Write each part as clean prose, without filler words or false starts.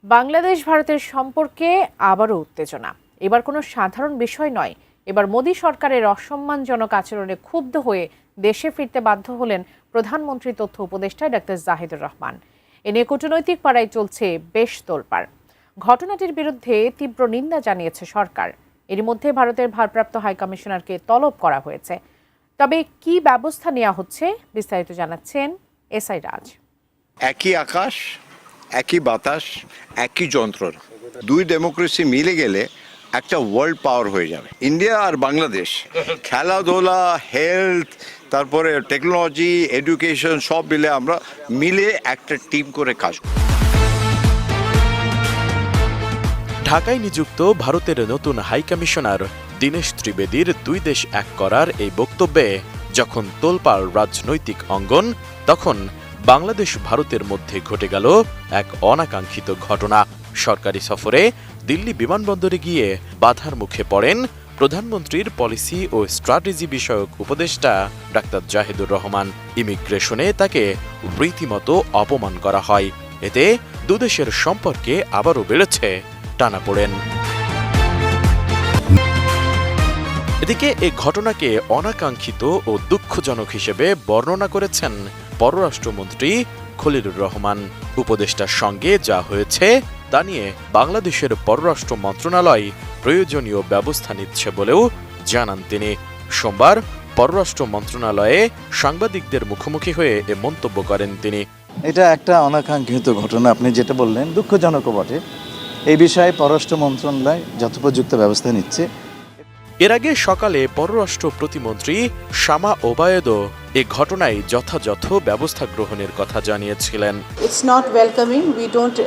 বাংলাদেশ ভারতের সম্পর্কে আবারও উত্তেজনা। এবার কোনো সাধারণ বিষয় নয়, এবার মোদী সরকারের অসম্মানজনক আচরণে ক্ষুব্ধ হয়ে দেশে ফিরতে বাধ্য হলেন প্রধানমন্ত্রী তথ্য উপদেষ্টা ডক্টর জাহিদুর রহমান। এ নিয়ে কূটনৈতিক পাড়ায় চলছে বেশ তোলপাড়। ঘটনাটির বিরুদ্ধে তীব্র নিন্দা জানিয়েছে সরকার। এর মধ্যে ভারতের ভারপ্রাপ্ত হাইকমিশনারকে তলব করা হয়েছে। তবে কি ব্যবস্থা নেওয়া হচ্ছে বিস্তারিত জানাচ্ছেন এসআই রাজ। একই আকাশ, একই বাতাস, একই যন্ত্রণা। দুই ডেমোক্রেসি মিলে গেলে একটা ওয়ার্ল্ড পাওয়ার হয়ে যাবে। ইন্ডিয়া আর বাংলাদেশ খেলাধুলা, হেলথ, তারপরে টেকনোলজি, এডুকেশন সব মিলে একটা টিম করে কাজ করব। ঢাকায় নিযুক্ত ভারতের নতুন হাইকমিশনার দীনেশ ত্রিবেদীর দুই দেশ এক করার এই বক্তব্যে যখন তোলপাড় রাজনৈতিক অঙ্গন, তখন বাংলাদেশ ভারতের মধ্যে ঘটে গেল এক অনাকাঙ্ক্ষিত ঘটনা। সরকারি সফরে দিল্লি বিমানবন্দরে গিয়ে বাধার মুখে পড়েন প্রধানমন্ত্রীর পলিসি ও স্ট্র্যাটেজি বিষয়ক উপদেষ্টা ডাক্তার জাহিদুর রহমান। ইমিগ্রেশনে তাকে রীতিমতো অপমান করা হয়। এতে দুদেশের সম্পর্কে আবারও বেড়েছে টানাপোড়েন। এদিকে এই ঘটনাকে অনাকাঙ্ক্ষিত ও দুঃখজনক হিসেবে বর্ণনা করেছেন পররাষ্ট্রমন্ত্রী খলিলুর রহমান। উপদেষ্টার সঙ্গে যা হয়েছে তা নিয়ে বাংলাদেশের পররাষ্ট্র মন্ত্রণালয় প্রয়োজনীয় ব্যবস্থা নিচ্ছে বলেও জানান তিনি। সোমবার পররাষ্ট্র মন্ত্রণালয়ে সাংবাদিকদের মুখোমুখি হয়ে এ মন্তব্য করেন তিনি। এটা একটা অনাকাঙ্ক্ষিত ঘটনা, আপনি যেটা বললেন দুঃখজনকও বটে। এই বিষয়ে পররাষ্ট্র মন্ত্রণালয় যথোপযুক্ত ব্যবস্থা নিচ্ছে। এর আগে সকালে পররাষ্ট্র প্রতিমন্ত্রী শামা ওবায়েদও এ ঘটনায় যথাযথ ব্যবস্থা গ্রহণের কথা জানিয়েছিলেন। It's not welcoming. We don't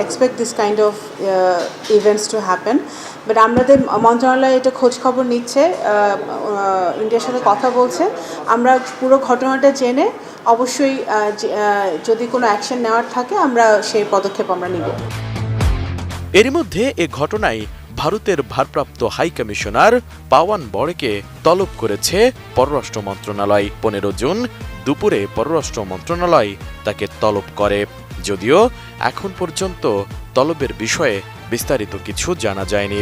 expect this kind of events to happen. But আমাদের মন্ত্রণালয় এটা খোঁজ খবর নিচ্ছে, ইন্ডিয়ার সাথে কথা বলছে। আমরা পুরো ঘটনাটা জেনে অবশ্যই যদি কোনো অ্যাকশন নেওয়ার থাকে আমরা সেই পদক্ষেপ আমরা নিব। এর মধ্যে এ ঘটনায় ভারতের ভারপ্রাপ্ত হাইকমিশনার পাওয়ান বড়েকে তলব করেছে পররাষ্ট্র মন্ত্রণালয়। 15 জুন দুপুরে পররাষ্ট্র মন্ত্রণালয় তাকে তলব করে, যদিও এখন পর্যন্ত তলবের বিষয়ে বিস্তারিত কিছু জানা যায়নি।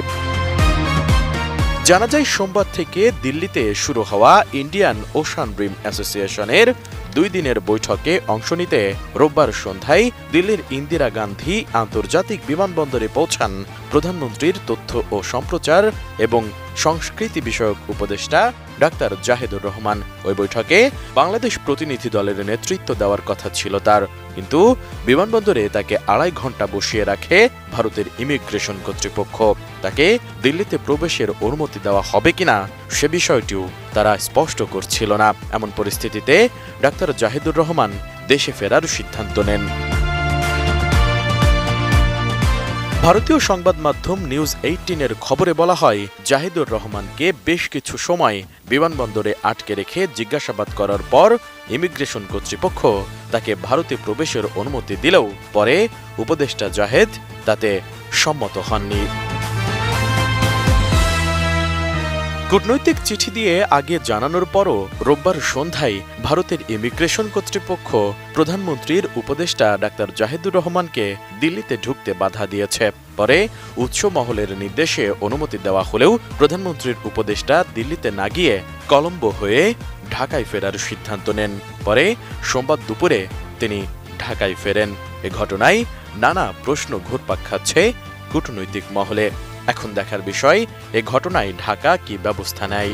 জানা যায় সোমবার থেকে দিল্লিতে শুরু হওয়া ইন্ডিয়ান ওশান রিম অ্যাসোসিয়েশনের 2 দিনের বৈঠকে অংশ নিতে রোববার সন্ধ্যায় দিল্লির ইন্দিরা গান্ধী আন্তর্জাতিক বিমানবন্দরে পৌঁছান প্রধানমন্ত্রীর তথ্য ও সম্প্রচার এবং সংস্কৃতি বিষয়ক উপদেষ্টা ডাক্তার জাহিদুর রহমান। ওই বৈঠকে বাংলাদেশ প্রতিনিধি দলের নেতৃত্ব দেওয়ার কথা ছিল তার, কিন্তু বিমানবন্দরে তাকে 2.5 ঘন্টা বসিয়ে রাখে ভারতের ইমিগ্রেশন কর্তৃপক্ষ। তাকে দিল্লিতে প্রবেশের অনুমতি দেওয়া হবে কিনা সে বিষয়টিও তারা স্পষ্ট করছিল না। এমন পরিস্থিতিতে ডাক্তার জাহিদুর রহমান দেশে ফেরার সিদ্ধান্ত নেন। ভারতীয় সংবাদ মাধ্যম নিউজ 18-এর খবরে বলা হয়, জাহিদুর রহমানকে বেশ কিছু সময় বিমানবন্দরে আটকে রেখে জিজ্ঞাসাবাদ করার পর ইমিগ্রেশন কর্তৃপক্ষ তাকে ভারতে প্রবেশের অনুমতি দিলেও পরে উপদেষ্টা জাহেদ তাতে সম্মত হননি। কূটনৈতিক চিঠি দিয়ে আগে জানানোর পরও রোববার সন্ধ্যায় ভারতের ইমিগ্রেশন কর্তৃপক্ষ প্রধানমন্ত্রীর উপদেষ্টা ডাক্তার জাহিদুর রহমানকে দিল্লিতে ঢুকতে বাধা দিয়েছে। পরে উৎস মহলের নির্দেশে অনুমতি দেওয়া হলেও প্রধানমন্ত্রীর উপদেষ্টা দিল্লিতে না গিয়ে কলম্বো হয়ে ঢাকায় ফেরার সিদ্ধান্ত নেন। পরে সোমবার দুপুরে তিনি ঢাকায় ফেরেন। এ ঘটনায় নানা প্রশ্ন ঘুরপাক খাচ্ছে কূটনৈতিক মহলে। এখন দেখার বিষয় এ ঘটনায় ঢাকা কি ব্যবস্থা নেয়।